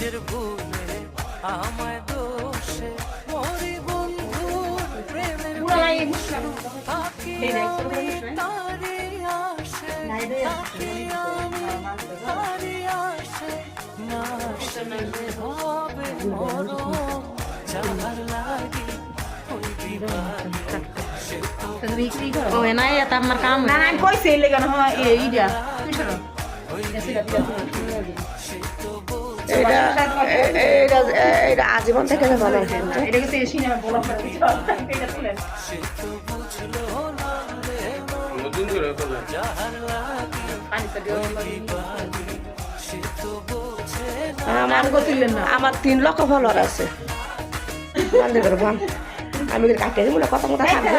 নিজের ভুলে আমায় দোষে মরি বন্ধুর প্রেমের তাকে আমি তারি আসে তাকে আমি তারি আসে না আসলে হবে মরণ যাহার লাগি ওই দিবানি সে তো ও নাই এটা আমার কাম না না কইছে এই লেগে না এইটা এটা এটা এটা আজীবন থেকে ভালো এটা কিন্তু সিনেমা বলা এটা তুলেন সে তো বুঝলো না রে যাহার লাগি সে তো বোঝে না আমার তুললেন না আমার 3 লক্ষ ফলোয়ার আছে বন্ধ করে বল আমি কাটে কথা কথা থাকবো